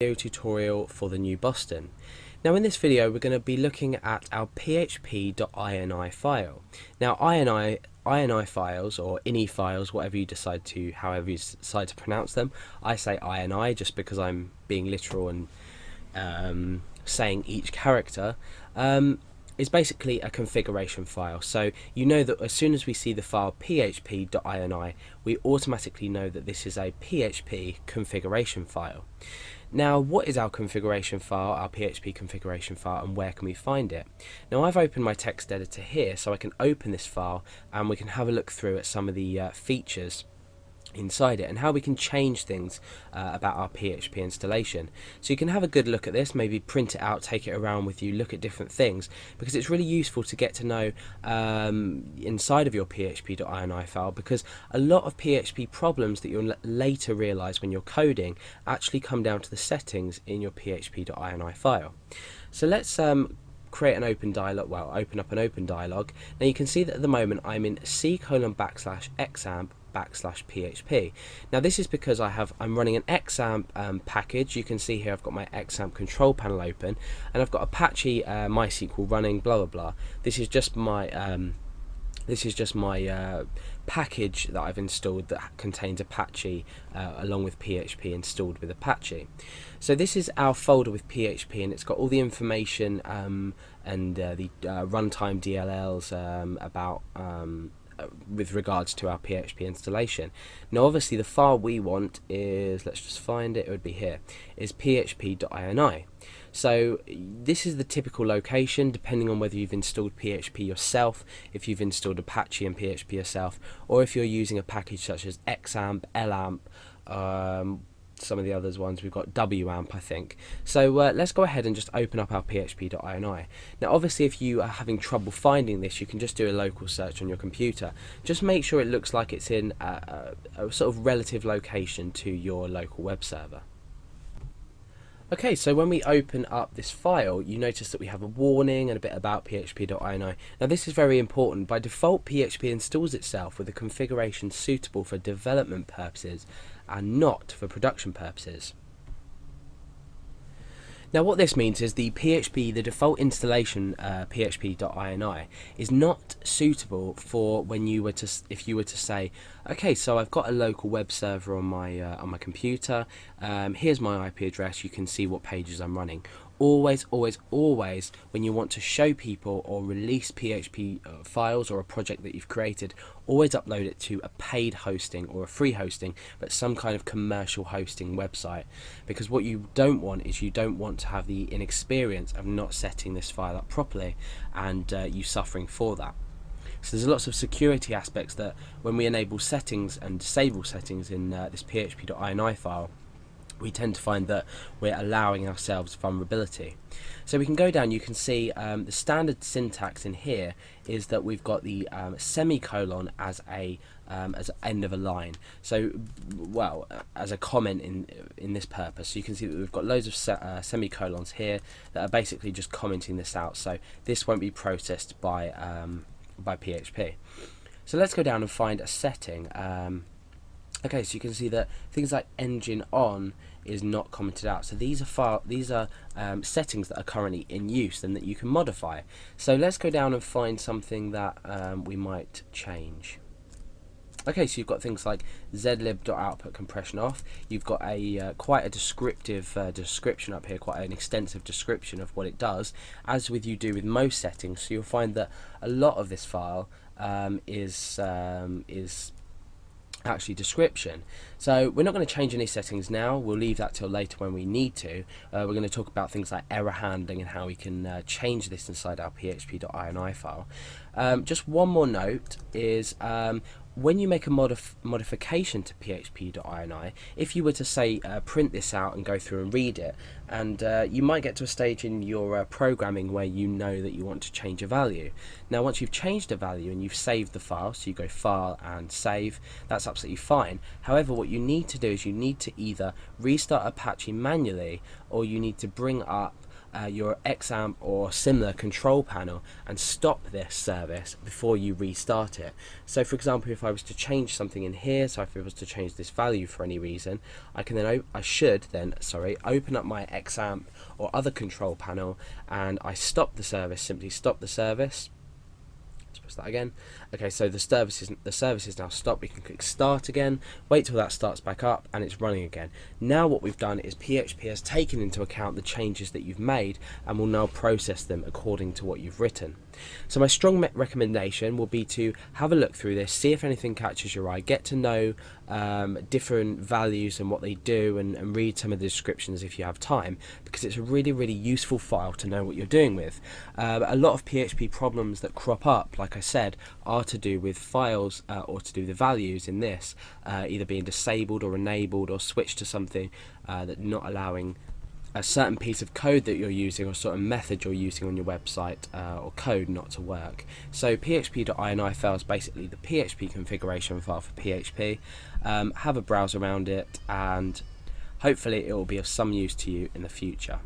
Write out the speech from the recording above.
Video tutorial for the new Boston. Now in this video we're going to be looking at our php.ini file. Now ini files, or ini files, however you decide to pronounce them. I say ini just because I'm being literal and saying each character. Is basically a configuration file. So you know that as soon as we see the file php.ini, we automatically know that this is a PHP configuration file. Now, what is our configuration file, our PHP configuration file, and where can we find it? Now, I've opened my text editor here, so I can open this file and we can have a look through at some of the features inside it and how we can change things about our PHP installation. So you can have a good look at this, maybe print it out, take it around with you, look at different things, because it's really useful to get to know inside of your php.ini file, because a lot of PHP problems that you'll later realize when you're coding actually come down to the settings in your php.ini file. So let's create an open dialog, open up an open dialog. Now you can see that at the moment I'm in c:\\examp/php. Now this is because I'm running an examp package. You can see here I've got my examp control panel open, and I've got Apache MySQL running, blah blah blah. This is just my package that I've installed that contains Apache along with PHP installed with Apache. So this is our folder with PHP, and it's got all the information and the runtime DLLs about with regards to our PHP installation. Now obviously the file we want is, let's just find it, it would be here, is php.ini. So this is the typical location depending on whether you've installed PHP yourself, if you've installed Apache and PHP yourself, or if you're using a package such as xampp, lamp, some of the others ones, we've got wamp, I think. So let's go ahead and just open up our php.ini. Now obviously if you are having trouble finding this, you can just do a local search on your computer. Just make sure it looks like it's in a sort of relative location to your local web server. Okay, so when we open up this file, you notice that we have a warning and a bit about php.ini. Now this is very important. By default, PHP installs itself with a configuration suitable for development purposes and not for production purposes. Now what this means is the default installation php.ini is not suitable for when you were to, if you were to say, okay, so I've got a local web server on my computer, here's my IP address, you can see what pages I'm running. Always, always, always, when you want to show people or release PHP files or a project that you've created, always upload it to a paid hosting or a free hosting, but some kind of commercial hosting website. Because what you don't want is, you don't want to have the inexperience of not setting this file up properly and you suffering for that. So there's lots of security aspects that when we enable settings and disable settings in this php.ini file, we tend to find that we're allowing ourselves vulnerability. So we can go down, you can see the standard syntax in here is that we've got the semicolon as end of a line. So, well, as a comment in this purpose. So you can see that we've got loads of semicolons here that are basically just commenting this out. So this won't be processed by PHP. So let's go down and find a setting. Okay, so you can see that things like engine on is not commented out. So these are settings that are currently in use and that you can modify. So let's go down and find something that we might change. Okay, so you've got things like zlib.output compression off. You've got a quite a descriptive description up here, quite an extensive description of what it does, as you do with most settings. So you'll find that a lot of this file is actually description. So we're not going to change any settings now, we'll leave that till later when we need to. We're going to talk about things like error handling and how we can change this inside our php.ini file. Just one more note is when you make a modification to php.ini, if you were to say print this out and go through and read it, and you might get to a stage in your programming where you know that you want to change a value. Now once you've changed a value and you've saved the file, so you go file and save, that's absolutely fine. However, what you need to do is you need to either restart Apache manually, or you need to bring up your XAMPP or similar control panel and stop this service before you restart it. So for example, if I was to change something in here, so if I was to change this value for any reason, I should then open up my XAMPP or other control panel, and I stop the service, simply stop the service. Press that again. Okay, so the service is now stopped. We can click start again, wait till that starts back up, and it's running again. Now what we've done is PHP has taken into account the changes that you've made and will now process them according to what you've written. So my strong recommendation will be to have a look through this, see if anything catches your eye, get to know different values and what they do, and read some of the descriptions if you have time, because it's a really useful file to know what you're doing with. A lot of PHP problems that crop up, like I said, are to do with files or to do with the values in this either being disabled or enabled or switched to something that not allowing a certain piece of code that you're using or sort of method you're using on your website or code not to work. So php.ini file is basically the PHP configuration file for PHP. Have a browse around it, and hopefully it will be of some use to you in the future.